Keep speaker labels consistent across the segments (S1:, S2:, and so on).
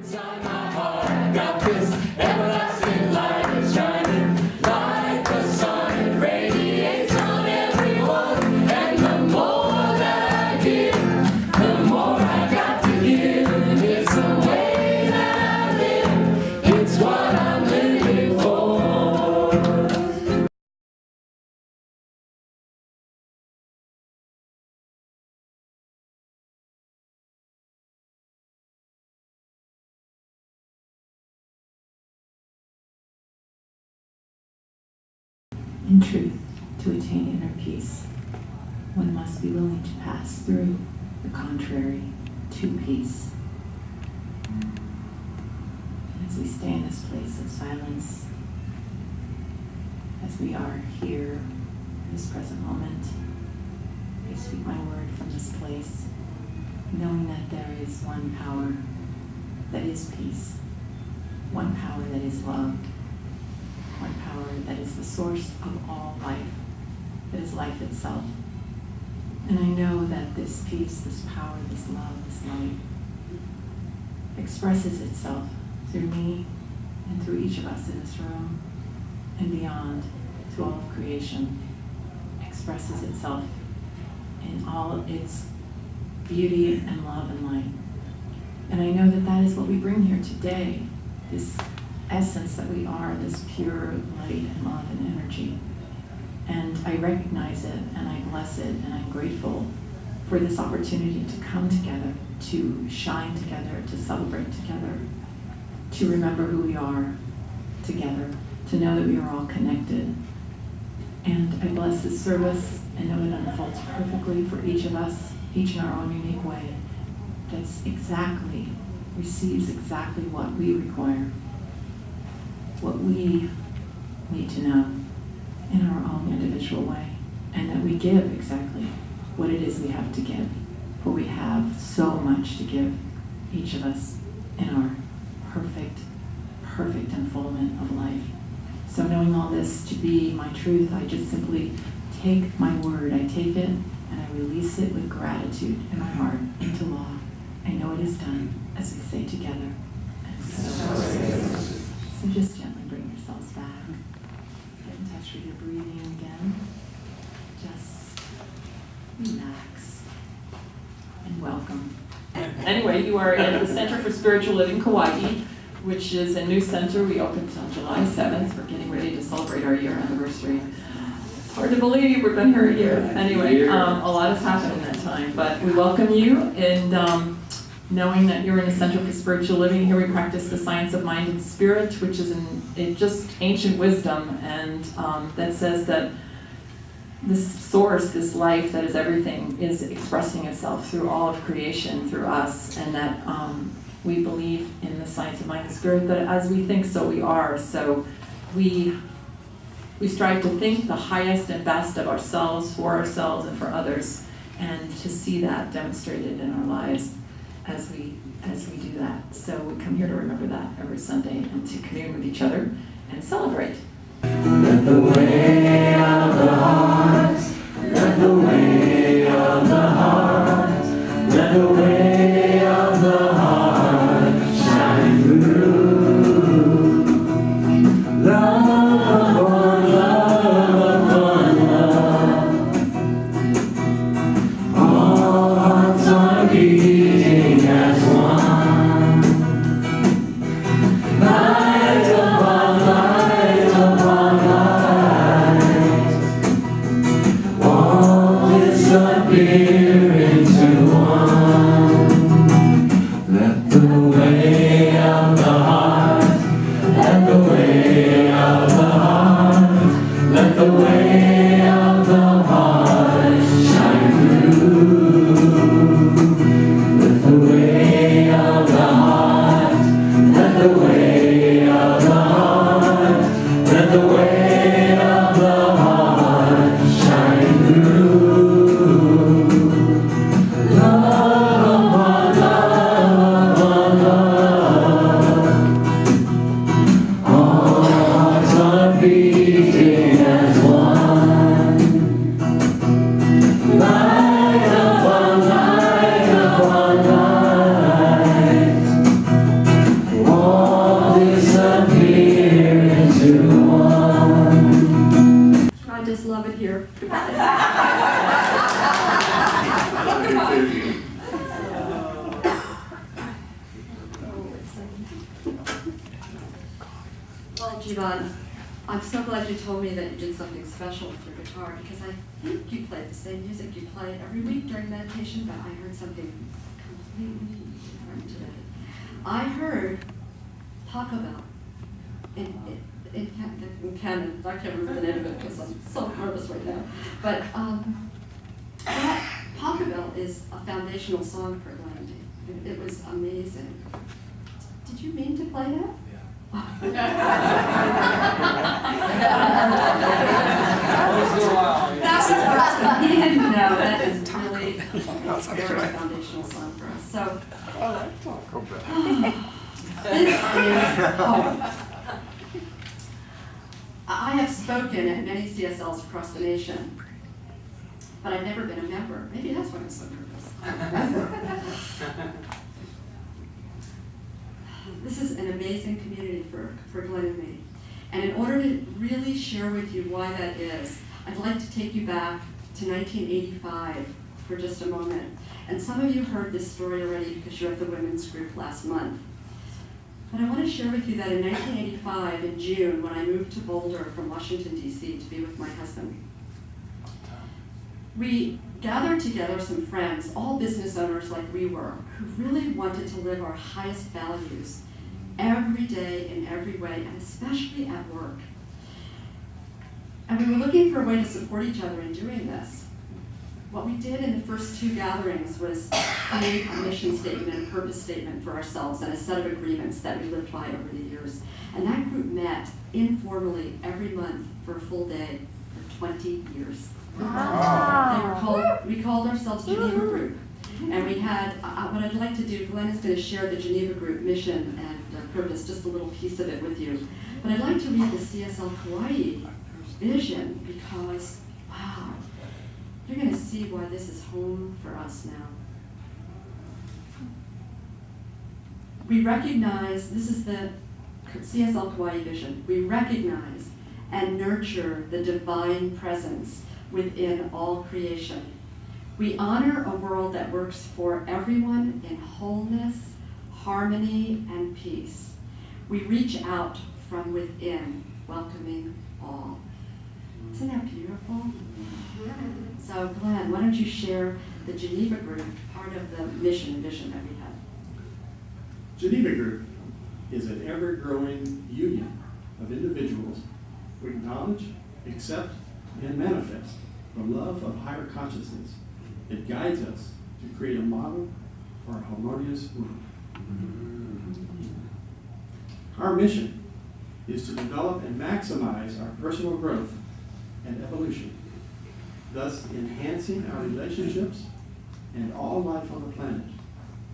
S1: Inside my heart, got this everlasting light shining like the sun. It radiates on everyone, and the more that I give, the more I got to give. It's the way that I live, it's what I'm living for.
S2: In truth, to attain inner peace, one must be willing to pass through the contrary to peace. And as we stay in this place of silence, as we are here in this present moment, I speak my word from this place, knowing that there is one power that is peace, one power that is love, one power that is the source of all life, that is life itself. And I know that this peace, this power, this love, this light expresses itself through me and through each of us in this room and beyond to all of creation, expresses itself in all of its beauty and love and light. And I know that that is what we bring here today, this essence that we are, this pure light and love and energy. And I recognize it, and I bless it, and I'm grateful for this opportunity to come together, to shine together, to celebrate together, to remember who we are together, to know that we are all connected. And I bless this service and know it unfolds perfectly for each of us, each in our own unique way, receives exactly what we require, what we need to know in our own individual way, and that we give exactly what it is we have to give, for we have so much to give, each of us, in our perfect unfoldment of life. So knowing all this to be my truth, I just simply take my word, I take it and I release it with gratitude in my heart into law. I know it is done, as we say together. And so just gently bring yourselves back. Get in touch with your breathing again. Just relax and welcome.
S3: Anyway, you are at the Center for Spiritual Living, Kaua'i, which is a new center. We opened on July 7th. We're getting ready to celebrate our year anniversary. It's hard to believe we've been here a year. Anyway, a lot has happened in that time, but we welcome you, and knowing that you're in the Center for Spiritual Living, here we practice the science of mind and spirit, which is just ancient wisdom, and that says that this source, this life that is everything, is expressing itself through all of creation, through us, and that we believe in the science of mind and spirit, that as we think, so we are. So we strive to think the highest and best of ourselves, for ourselves, and for others, and to see that demonstrated in our lives as we do that. So we come here to remember that every Sunday and to commune with each other and celebrate.
S1: Let the way of the heart, let the way of the heart, let the way of the heart shine through. Love upon love, all hearts are beating as one. Light upon light upon light, all disappear into one. Let the way of the heart, let the way of the heart, let the way of the heart shine through. Let the way of the heart, let the way of the heart, let the way of the heart shine through. Love upon love upon love.
S4: Well, Jivan, I'm so glad you told me that you did something special with your guitar, because I think you played the same music you play every week during meditation, but I heard something completely different today. I heard Taco Bell in Canada. I can't remember the name of it because I'm so nervous right now. But that Taco Bell is a foundational song for Atlantic. It was amazing. Did you mean to play that? That's impressive. He didn't know. That is really a very foundational song for us. So, this is home. I have spoken at many CSLs across the nation, but I've never been a member. Maybe that's why I'm so nervous. This is an amazing community for Glenn and me. And in order to really share with you why that is, I'd like to take you back to 1985 for just a moment. And some of you heard this story already because you're at the women's group last month. But I want to share with you that in 1985, in June, when I moved to Boulder from Washington, D.C. to be with my husband, we gathered together some friends, all business owners like we were, who really wanted to live our highest values every day in every way, and especially at work. And we were looking for a way to support each other in doing this. What we did in the first two gatherings was create a mission statement and a purpose statement for ourselves and a set of agreements that we lived by over the years. And that group met informally every month for a full day for 20 years. Wow. We called ourselves Geneva Group. And we had, what I'd like to do, Glenn is going to share the Geneva Group mission and purpose, just a little piece of it with you. But I'd like to read the CSL Kaua'i vision because, wow, you're going to see why this is home for us now. We recognize, this is the CSL Kaua'i vision, we recognize and nurture the divine presence within all creation. We honor a world that works for everyone in wholeness, harmony, and peace. We reach out from within, welcoming all. Isn't that beautiful? So Glenn, why don't you share the Geneva Group, part of the mission and vision that we have.
S5: Geneva Group is an ever-growing union of individuals who acknowledge, accept, and manifest the love of higher consciousness. It guides us to create a model for a harmonious world. Our mission is to develop and maximize our personal growth and evolution, thus enhancing our relationships and all life on the planet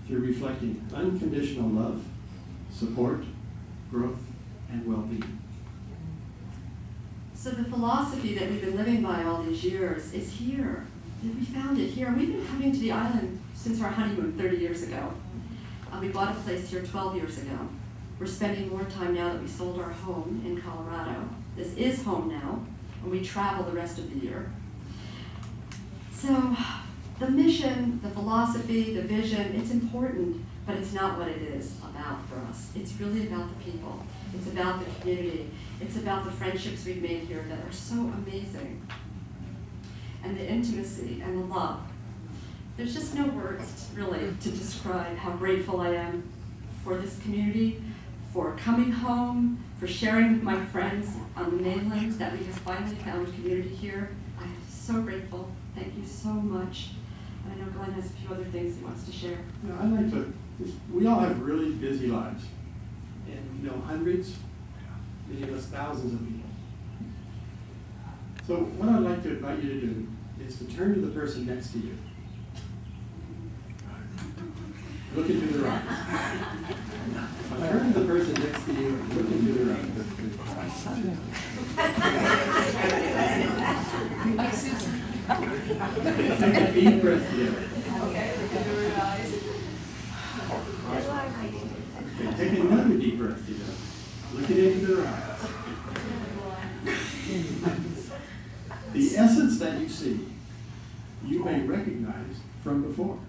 S5: through reflecting unconditional love, support, growth, and well-being.
S4: So the philosophy that we've been living by all these years is here. We found it here. We've been coming to the island since our honeymoon 30 years ago. We bought a place here 12 years ago. We're spending more time now that we sold our home in Colorado. This is home now, and we travel the rest of the year. So the mission, the philosophy, the vision, it's important, but it's not what it is about for us. It's really about the people. It's about the community. It's about the friendships we've made here that are so amazing. And the intimacy and the love. There's just no words really to describe how grateful I am for this community, for coming home, for sharing with my friends on the mainland that we have finally found community here. I'm so grateful. Thank you so much. And I know Glenn has a few other things he wants to share.
S5: You know, I'd like to, we all have really busy lives, and we know hundreds, many of us thousands of people. So what I'd like to invite you to do is to turn to the person next to you. Look into their eyes. Now turn to the person next to you and look into their eyes. Take a deep breath together. Okay, take another deep breath together. Looking into their eyes. The essence that you see, you may recognize from before.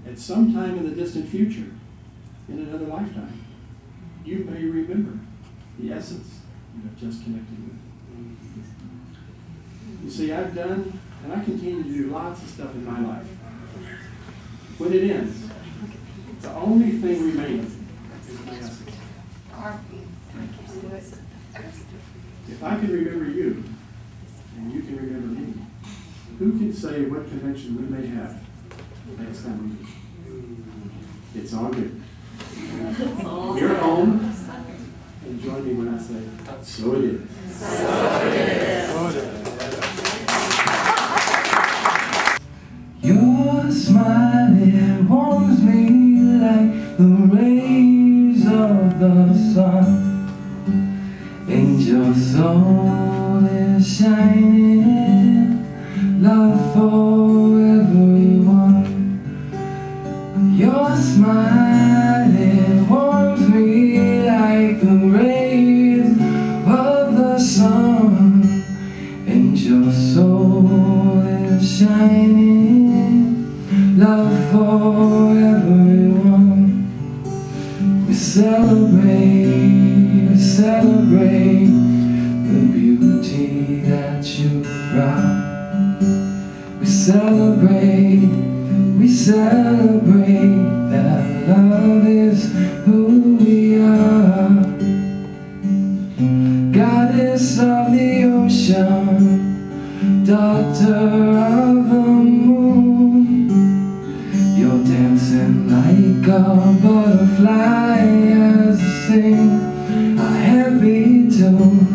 S5: At some time in the distant future, in another lifetime, you may remember the essence you have just connected with. You see, I've done, and I continue to do lots of stuff in my life. When it ends, the only thing remaining is my essence. If I can remember you, and you can remember me, who can say what connection we may have next time we meet? It's all good. You're home, and join me when I say, so it is.
S1: Your smile, it warms me like the rays of the sun. And your soul is shining, love for everyone. Your smile, it warms me like the rays of the sun. And your soul is shining, love for everyone. We celebrate the beauty that you brought. We celebrate that love is who we are. Goddess of the ocean, daughter of the moon, you're dancing like a butterfly as you sing a happy tune.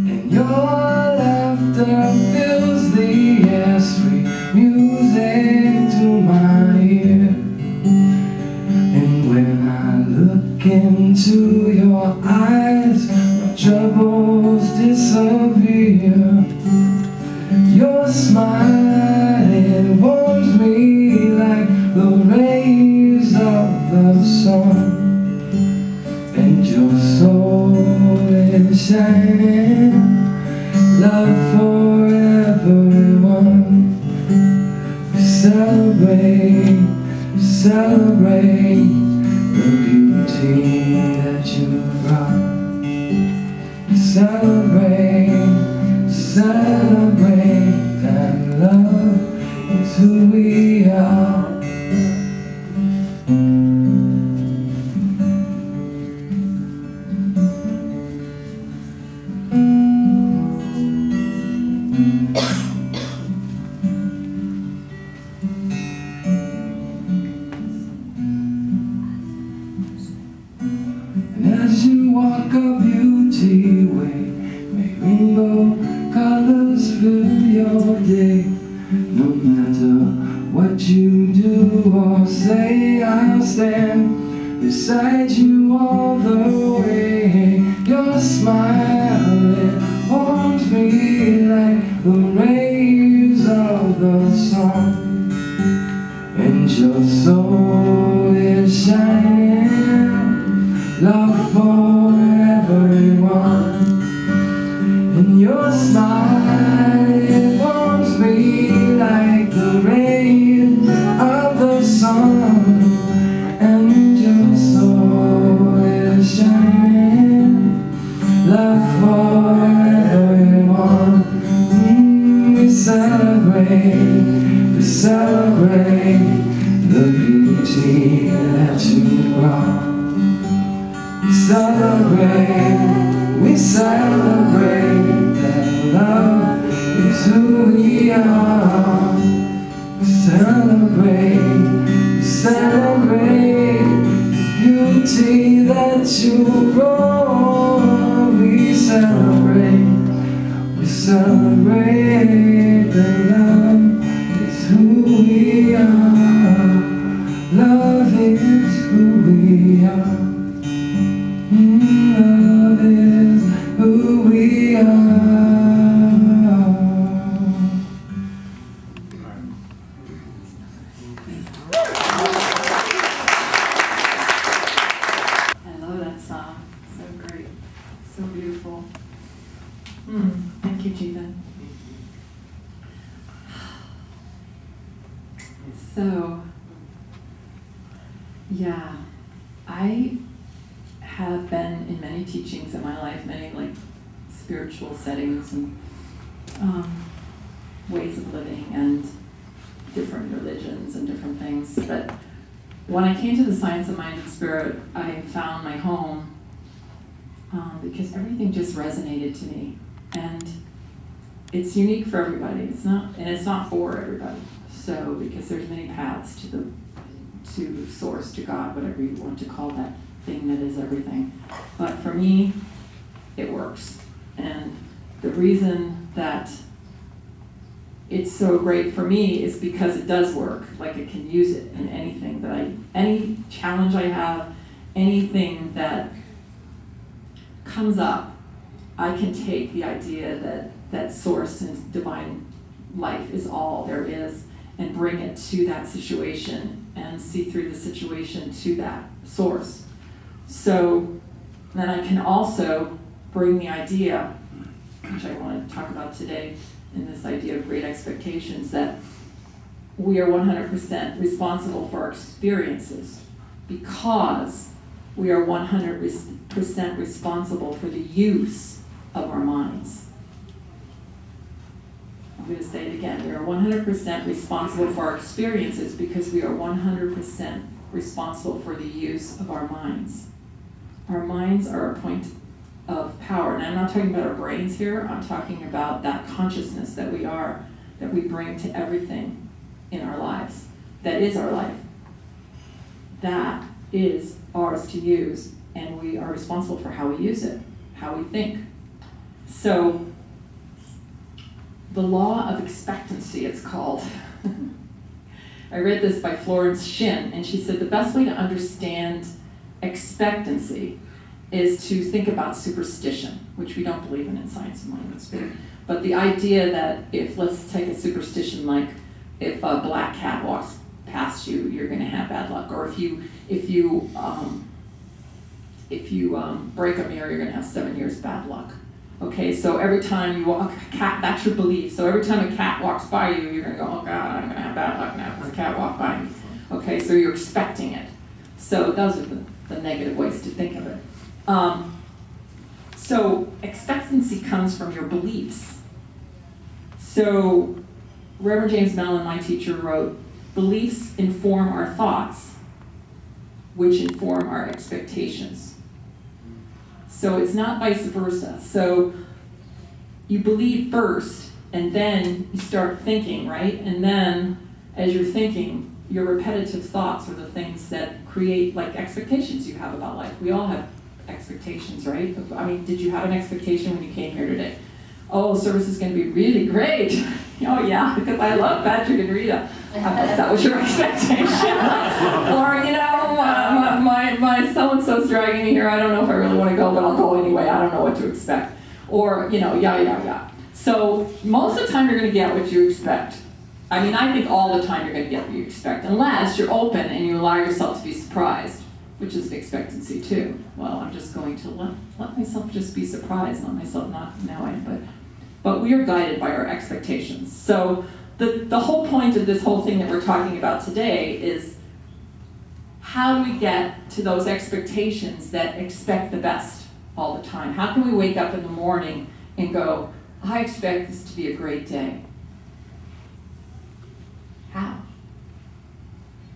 S1: And your laughter fills the air, sweet music to my ear. And when I look into your eyes, my troubles disappear. Your smile, it warms me like the rays of the sun. And your soul is shining, love for everyone. We celebrate the beauty that you brought. We celebrate that love is who we are. And as you walk a beauty way, may rainbow colors fill your day. No matter what you do or say, I'll stand beside you all the way. Your smile, it warms me like the rays of the sun. And your soul is shining, love for everyone. And your smile, it warms me like the rays of the sun. And your soul is shining, love for everyone. We celebrate the beauty that you brought. We celebrate that love is who we are. We celebrate the beauty that you brought. We celebrate that love is who we are. Love is who we are. Love is who we are.
S2: I love that song. So great. So beautiful. Thank you, Jeevan. So, yeah, I
S3: have been in many teachings in my life, many like spiritual settings and ways of living and different religions and different things. But when I came to the science of mind and spirit, I found my home because everything just resonated to me. And it's unique for everybody. It's not for everybody. So, because there's many paths to source, to God, whatever you want to call that thing that is everything. But for me, it works. And the reason that it's so great for me is because it does work. Like, I can use it in anything any challenge I have, anything that comes up, I can take the idea that source and divine life is all there is and bring it to that situation and see through the situation to that source. So then I can also bring the idea, which I want to talk about today, in this idea of great expectations, that we are 100% responsible for our experiences because we are 100% responsible for the use of our minds. I'm going to say it again. We are 100% responsible for our experiences because we are 100% responsible for the use of our minds. Our minds are a point of power. And I'm not talking about our brains here. I'm talking about that consciousness that we bring to everything in our lives. That is our life. That is ours to use, and we are responsible for how we use it, how we think. So, the law of expectancy, it's called. I read this by Florence Shin, and she said the best way to understand expectancy is to think about superstition, which we don't believe in science of mind and spirit. But the idea that let's take a superstition like if a black cat walks past you, you're going to have bad luck, or if you break a mirror, you're going to have 7 years bad luck. Okay, so every time you walk a cat, that's your belief. So every time a cat walks by you, you're going to go, oh God, I'm going to have bad luck now because a cat walked by me. Okay, so you're expecting it. So those are the negative ways to think of it. So expectancy comes from your beliefs. So Reverend James Mellon, my teacher, wrote, beliefs inform our thoughts, which inform our expectations. So it's not vice versa. So you believe first, and then you start thinking, right? And then as you're thinking, your repetitive thoughts are the things that create like expectations you have about life. We all have expectations, right? I mean, did you have an expectation when you came here today? Oh, service is going to be really great. Oh yeah, because I love Patrick and Rita. I thought that was your expectation. Or, my so-and-so's dragging me here. I don't know if I really want to go, but I'll go anyway. I don't know what to expect. Or, yeah. So most of the time you're going to get what you expect. I mean, I think all the time you're going to get what you expect, unless you're open and you allow yourself to be surprised, which is an expectancy too. Well, I'm just going to let myself just be surprised, let myself not know it, but we are guided by our expectations. So the whole point of this whole thing that we're talking about today is how do we get to those expectations that expect the best all the time? How can we wake up in the morning and go, I expect this to be a great day? How?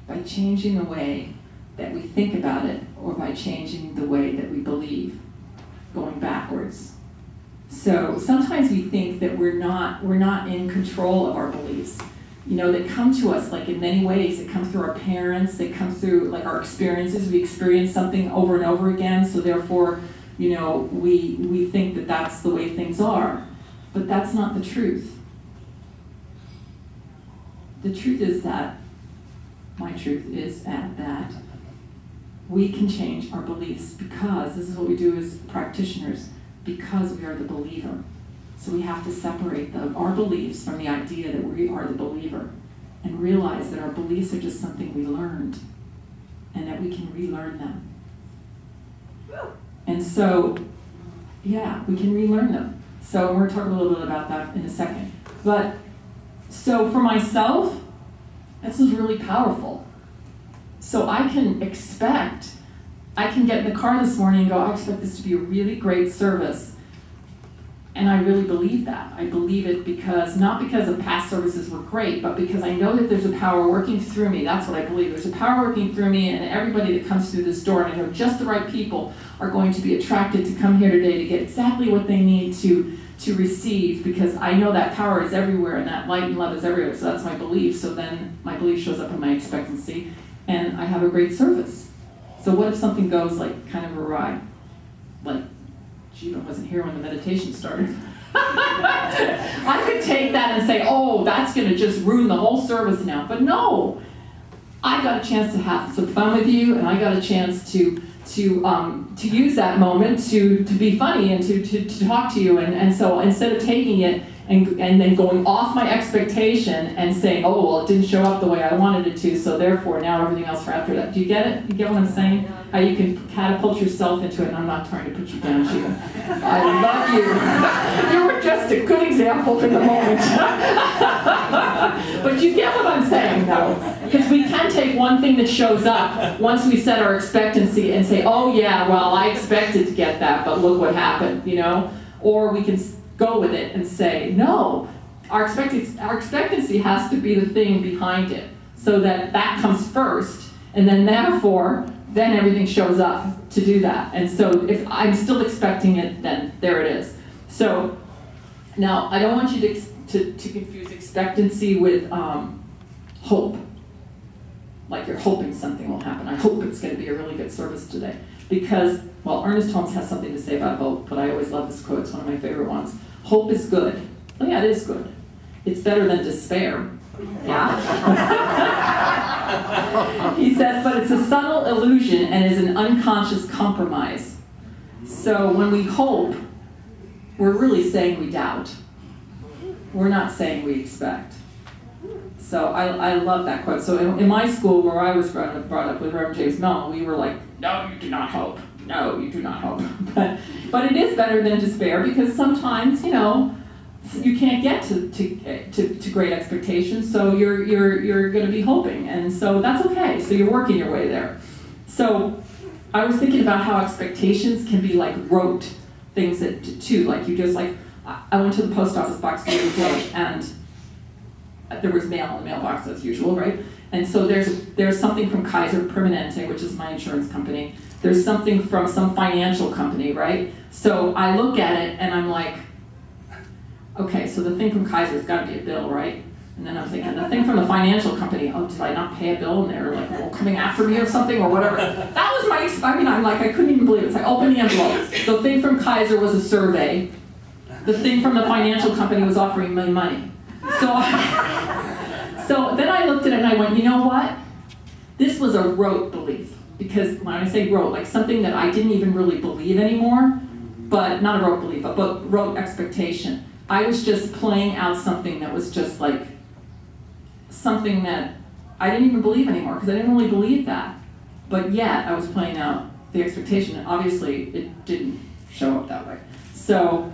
S3: By changing the way that we think about it, or by changing the way that we believe, going backwards. So sometimes we think that we're not in control of our beliefs. They come to us like in many ways. They come through our parents, they come through like our experiences. We experience something over and over again, so therefore, we think that that's the way things are. But that's not the truth. The truth is that, my truth is that we can change our beliefs because this is what we do as practitioners, because we are the believer. So we have to separate our beliefs from the idea that we are the believer and realize that our beliefs are just something we learned and that we can relearn them. And so, yeah, we can relearn them. So we're going to talk a little bit about that in a second. But, so for myself, this is really powerful. So I can expect I can get in the car this morning and go, I expect this to be a really great service. And I really believe that. I believe it because, not because the past services were great, but because I know that there's a power working through me. That's what I believe. There's a power working through me, and everybody that comes through this door, and I know just the right people are going to be attracted to come here today to get exactly what they need to receive, because I know that power is everywhere and that light and love is everywhere. So that's my belief. So then my belief shows up in my expectancy, and I have a great service. So what if something goes like kind of awry? Like, Jiva wasn't here when the meditation started. I could take that and say, oh, that's going to just ruin the whole service now. But no, I got a chance to have some fun with you, and I got a chance to use that moment to be funny and to talk to you. And so instead of taking it and then going off my expectation and saying, oh, well, it didn't show up the way I wanted it to, so therefore now everything else for after that. Do you get it? You get what I'm saying? How you can catapult yourself into it, and I'm not trying to put you down, Jiva. I love you. You were just a good example for the moment. But you get what I'm saying, though. Because we can take one thing that shows up once we set our expectancy and say, oh yeah, well, I expected to get that, but look what happened, you know? Or we can go with it and say, no, our expectancy has to be the thing behind it, so that comes first, and then therefore, then everything shows up to do that. And so if I'm still expecting it, then there it is. So now I don't want you to confuse expectancy with hope. Like you're hoping something will happen. I hope it's going to be a really good service today. Because, well, Ernest Holmes has something to say about hope, but I always love this quote. It's one of my favorite ones. Hope is good. Oh yeah, it is good. It's better than despair. Yeah. He says, but it's a subtle illusion and is an unconscious compromise. So when we hope, we're really saying we doubt. We're not saying we expect. So I love that quote. So in my school, where I was brought up with Reverend James Mellon, we were like, no, you do not hope. No, you do not hope. But it is better than despair, because sometimes, you know, you can't get to great expectations, so you're going to be hoping, and so that's okay. So you're working your way there. So I was thinking about how expectations can be like rote things that too. Like you just like, I went to the post office box the other day, and there was mail in the mailbox as usual, right? And so there's something from Kaiser Permanente, which is my insurance company. There's something from some financial company, right? So I look at it and I'm like, okay, so the thing from Kaiser's got to be a bill, right? And then I'm thinking, the thing from the financial company, oh, did I not pay a bill? And they're like, well, coming after me or something or whatever. That was I'm like, I couldn't even believe it. It's like, open the envelope. The thing from Kaiser was a survey. The thing from the financial company was offering me money. So then I looked at it and I went, you know what? This was a rote belief. Because when I say rote, like something that I didn't even really believe anymore, but not a rote belief, but rote expectation. I was just playing out something that was just like something that I didn't even believe anymore, because I didn't really believe that. But yet I was playing out the expectation, and obviously it didn't show up that way. So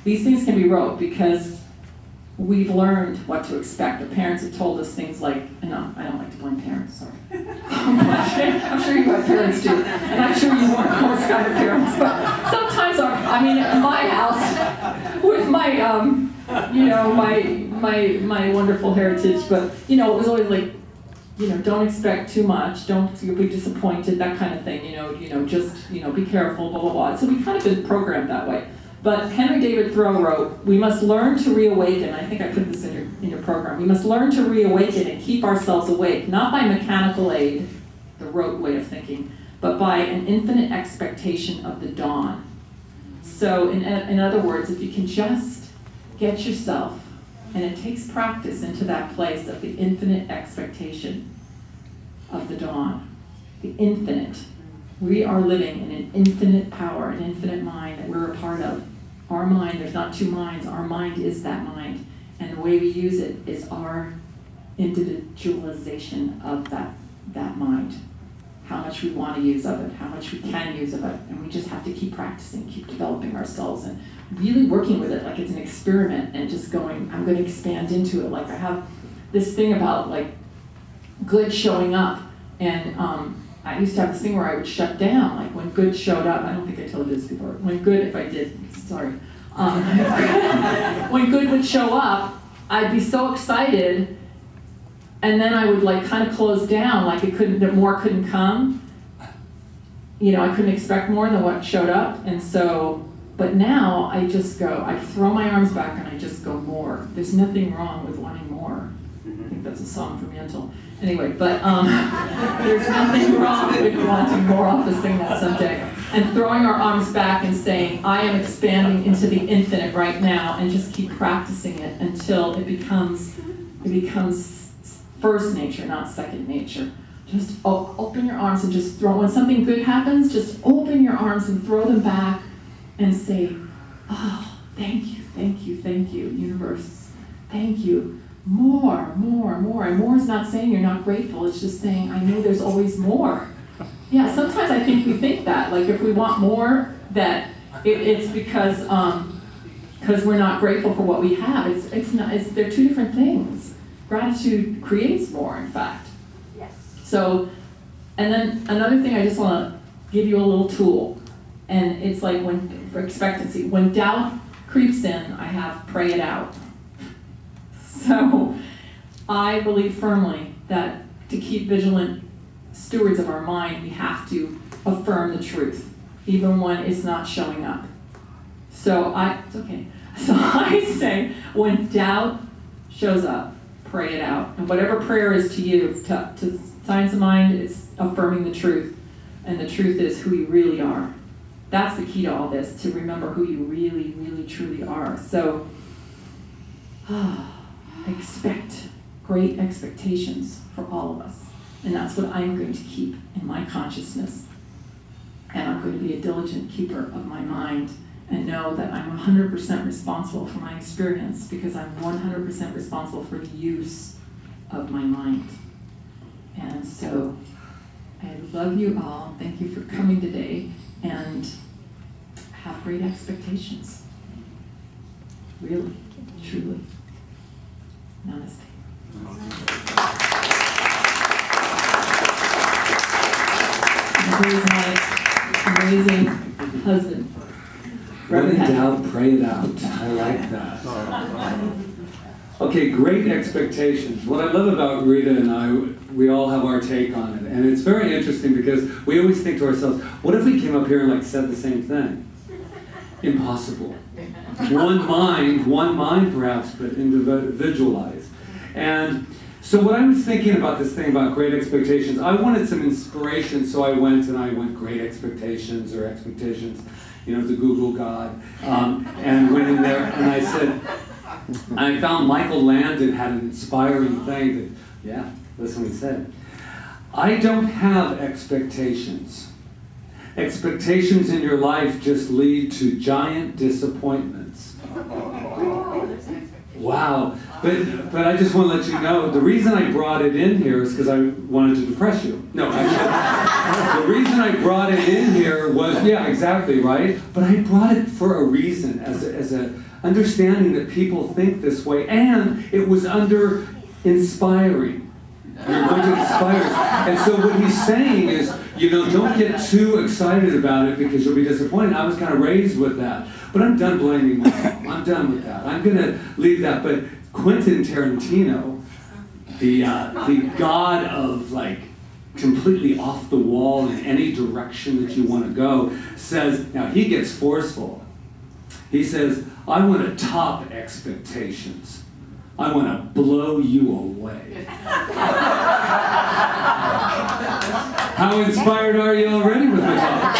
S3: these things can be rote because we've learned what to expect. The parents have told us things like, no, I don't like to blame parents, sorry. I'm sure you have parents too, and I'm sure you weren't Coast Guard parents, but sometimes, in my house, with my, my wonderful heritage, but, it was always like, don't expect too much, you'll be disappointed, that kind of thing, just, be careful, blah, blah, blah. So we kind of been programmed that way. But Henry David Thoreau wrote, we must learn to reawaken. I think I put this in your program. We must learn to reawaken and keep ourselves awake, not by mechanical aid, the rote way of thinking, but by an infinite expectation of the dawn. So in other words, if you can just get yourself, and it takes practice, into that place of the infinite expectation of the dawn, the infinite. We are living in an infinite power, an infinite mind that we're a part of. Our mind, there's not two minds, our mind is that mind. And the way we use it is our individualization of that mind. How much we want to use of it, how much we can use of it. And we just have to keep practicing, keep developing ourselves, and really working with it like it's an experiment, and just going, I'm going to expand into it. Like I have this thing about like good showing up, and I used to have this thing where I would shut down, like when good showed up. I don't think I told you this before. When good, if I did, sorry. When good would show up, I'd be so excited, and then I would like kind of close down, like that more couldn't come. You know, I couldn't expect more than what showed up, and so, but now I just go, I throw my arms back and I just go more. There's nothing wrong with wanting more. I think that's a song from Yentl. Anyway, but there's nothing wrong with wanting more. I'll have to sing that someday. And throwing our arms back and saying, I am expanding into the infinite right now, and just keep practicing it until it becomes first nature, not second nature. Just open your arms and just throw. When something good happens, just open your arms and throw them back and say, oh, thank you, thank you, thank you, universe. Thank you. More, more, more. And more is not saying you're not grateful. It's just saying, I know there's always more. Yeah, sometimes I think we think that. Like if we want more, that it's because we're not grateful for what we have. It's not. They're two different things. Gratitude creates more, in fact.
S4: Yes.
S3: So, and then another thing, I just want to give you a little tool. And it's like for expectancy. When doubt creeps in, I have pray it out. So I believe firmly that to keep vigilant stewards of our mind, we have to affirm the truth, even when it's not showing up. So it's okay. So I say, when doubt shows up, pray it out. And whatever prayer is to you, to science of mind, it's affirming the truth. And the truth is who you really are. That's the key to all this, to remember who you really, really, truly are. So, expect great expectations for all of us. And that's what I'm going to keep in my consciousness. And I'm going to be a diligent keeper of my mind and know that I'm 100% responsible for my experience, because I'm 100% responsible for the use of my mind. And so I love you all. Thank you for coming today, and have great expectations. Really, truly. Namaste. Here's my amazing husband.
S1: When in doubt, pray it out. I like that. Okay, great expectations. What I love about Rita and I, we all have our take on it. And it's very interesting because we always think to ourselves, what if we came up here and said the same thing? Impossible. One mind perhaps, but individualized. And so what I was thinking about this thing about great expectations, I wanted some inspiration, so I went great expectations or expectations, to Google God, and went in there and I said, I found Michael Landon had an inspiring thing that, listen what he said. I don't have expectations. Expectations in your life just lead to giant disappointments. Wow. But I just want to let you know, the reason I brought it in here is because I wanted to depress you. No, actually, the reason I brought it in here was, exactly, right? But I brought it for a reason, as a understanding that people think this way, and it was under inspiring. You're going to inspire. And so what he's saying is, don't get too excited about it because you'll be disappointed. I was kind of raised with that. But I'm done blaming my mom. I'm done with that. I'm going to leave that. But Quentin Tarantino, the god of completely off the wall in any direction that you want to go, says, now he gets forceful. He says, I want to top expectations. I want to blow you away. How inspired are you already with the talk?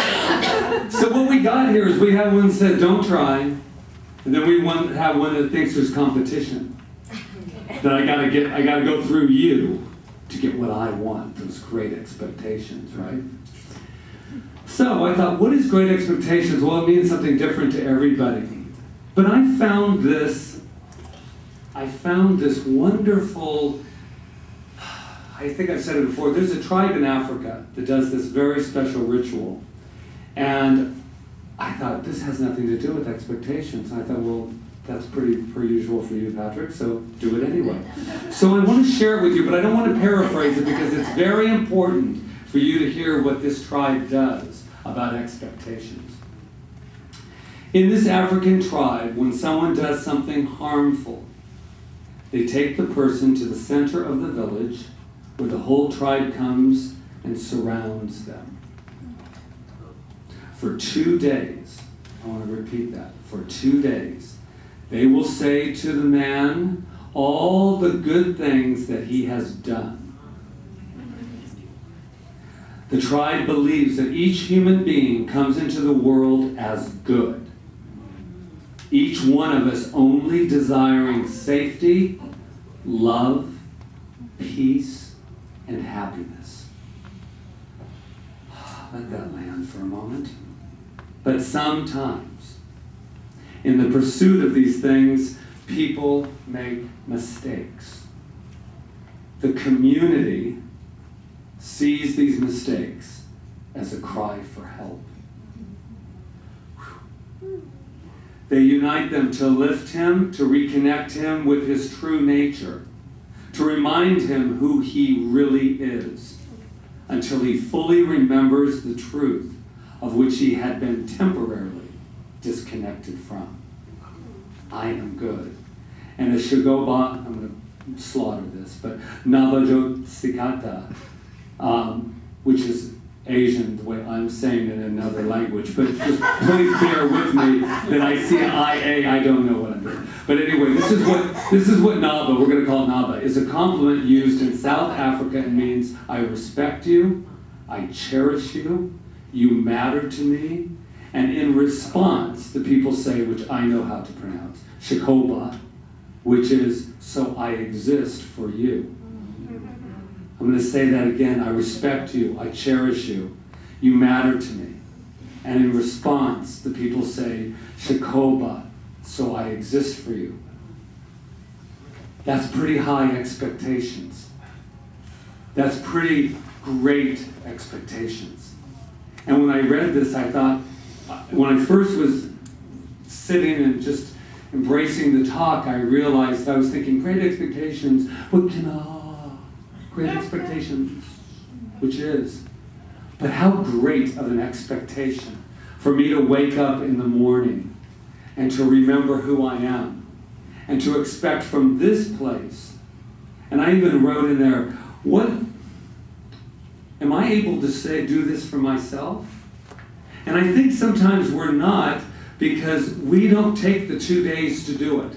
S1: So what we got here is we have one that said, don't try. And then we have one that thinks there's competition. That I gotta go through you to get what I want, those great expectations, right? So I thought, what is great expectations? Well, it means something different to everybody. But I found this wonderful, I think I've said it before, there's a tribe in Africa that does this very special ritual. And I thought, this has nothing to do with expectations. And I thought, well, that's pretty per usual for you, Patrick, so do it anyway. So I want to share it with you, but I don't want to paraphrase it because it's very important for you to hear what this tribe does about expectations. In this African tribe, when someone does something harmful, they take the person to the center of the village where the whole tribe comes and surrounds them. For 2 days, I want to repeat that, for 2 days, they will say to the man all the good things that he has done. The tribe believes that each human being comes into the world as good. Each one of us only desiring safety, love, peace, and happiness. Let that land for a moment. But sometimes, in the pursuit of these things, people make mistakes. The community sees these mistakes as a cry for help. They unite them to lift him, to reconnect him with his true nature, to remind him who he really is, until he fully remembers the truth of which he had been temporarily disconnected from. I am good. And a Shagoba, I'm going to slaughter this, but Navajo Sikata, which is Asian, the way I'm saying it in another language, but just please bear with me that I see an IA, I don't know what I'm doing. But anyway, this is what Naba, we're going to call Naba, is a compliment used in South Africa and means I respect you, I cherish you, you matter to me, and in response, the people say, which I know how to pronounce, Shakoba, which is, so I exist for you. I'm going to say that again. I respect you. I cherish you. You matter to me. And in response, the people say, Shakoba, so I exist for you. That's pretty high expectations. That's pretty great expectations. And when I read this, I thought, when I first was sitting and just embracing the talk, I realized I was thinking, great expectations, what can great expectations, which is. But how great of an expectation for me to wake up in the morning and to remember who I am and to expect from this place. And I even wrote in there, what am I able to say, do this for myself? And I think sometimes we're not, because we don't take the 2 days to do it.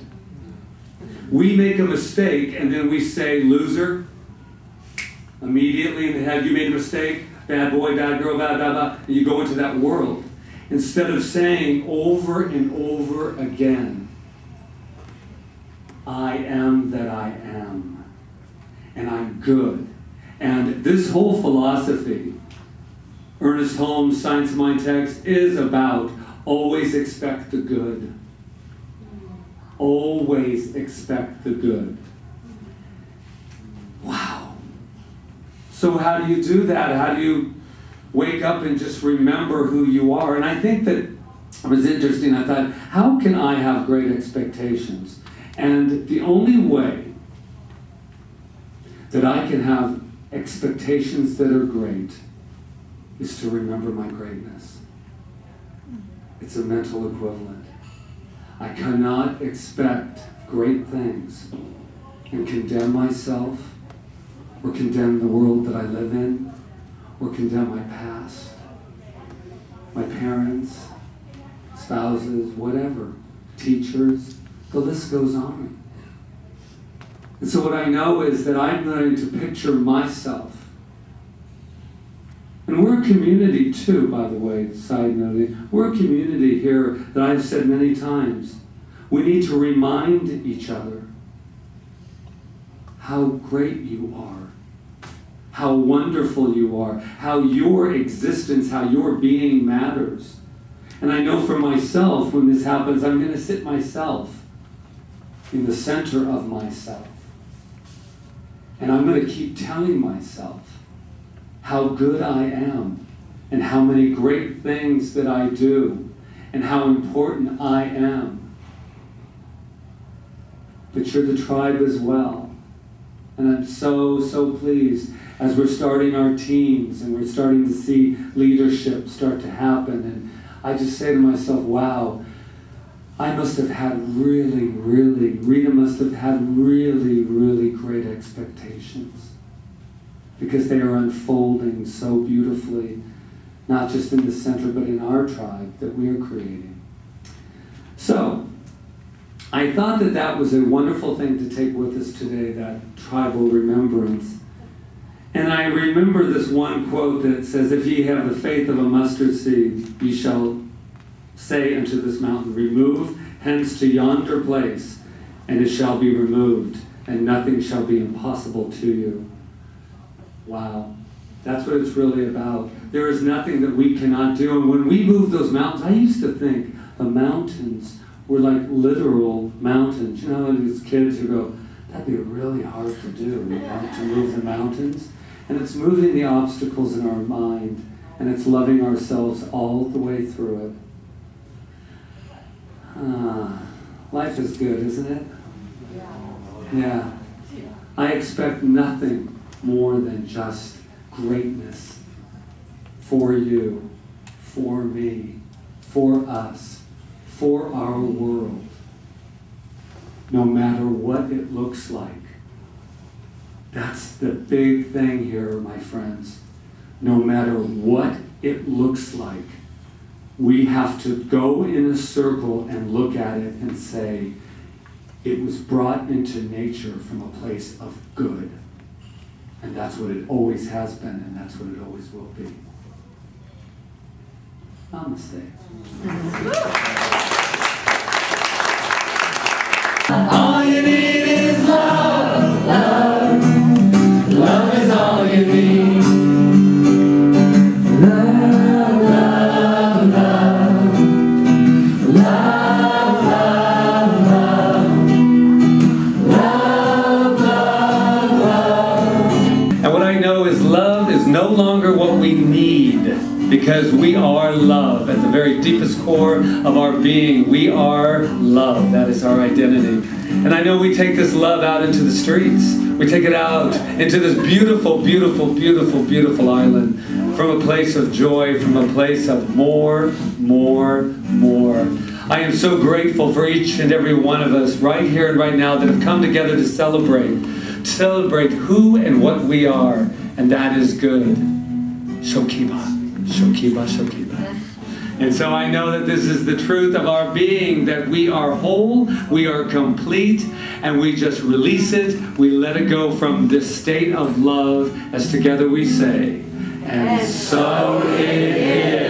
S1: We make a mistake and then we say, loser. Immediately in the head, you made a mistake, bad boy, bad girl, bad, bad, bad, and you go into that world. Instead of saying over and over again, I am that I am, and I'm good. And this whole philosophy, Ernest Holmes' Science of Mind text, is about always expect the good. Always expect the good. Wow. So how do you do that? How do you wake up and just remember who you are? And I think that it was interesting. I thought, how can I have great expectations? And the only way that I can have expectations that are great is to remember my greatness. It's a mental equivalent. I cannot expect great things and condemn myself, or condemn the world that I live in, or condemn my past, my parents, spouses, whatever, teachers, the list goes on. And so what I know is that I'm going to picture myself. And we're a community too, by the way, side note. We're a community here that I've said many times. We need to remind each other how great you are. How wonderful you are, how your existence, how your being matters. And I know for myself, when this happens, I'm going to sit myself in the center of myself. And I'm going to keep telling myself how good I am, and how many great things that I do, and how important I am. But you're the tribe as well. And I'm so, so pleased. as we're starting our teams and we're starting to see leadership start to happen. And I just say to myself, wow, I must have had Rita must have had really great expectations, because they are unfolding so beautifully, not just in the center, but in our tribe that we are creating. So, I thought that that was a wonderful thing to take with us today, that tribal remembrance. And I remember this one quote that says, if ye have the faith of a mustard seed, ye shall say unto this mountain, remove hence to yonder place, and it shall be removed, and nothing shall be impossible to you. Wow. That's what it's really about. There is nothing that we cannot do. And when we move those mountains, I used to think the mountains were like literal mountains. You know, these kids who go, that'd be really hard to do, you know, to move the mountains. And it's moving the obstacles in our mind, and it's loving ourselves all the way through it. Life is good, isn't it? Yeah. I expect nothing more than just greatness for you, for me, for us, for our world, no matter what it looks like. That's the big thing here, my friends. No matter what it looks like, we have to go in a circle and look at it and say, it was brought into nature from a place of good. And that's what it always has been, and that's what it always will be. Namaste.
S6: All you need is love, love. Love is all you need. Love, love, love. Love, love, love. Love, love, love.
S1: And what I know is love is no longer what we need, because we are love. At the very deepest core of our being, we are love. That is our identity. And I know we take this love out into the streets. We take it out into this beautiful, beautiful, beautiful, beautiful island, from a place of joy, from a place of more, more, more. I am so grateful for each and every one of us right here and right now that have come together to celebrate who and what we are, and that is good. Shokiba, Shokiba, Shokiba. And so I know that this is the truth of our being, that we are whole, we are complete, and we just release it. We let it go from this state of love, as together we say, and so it is.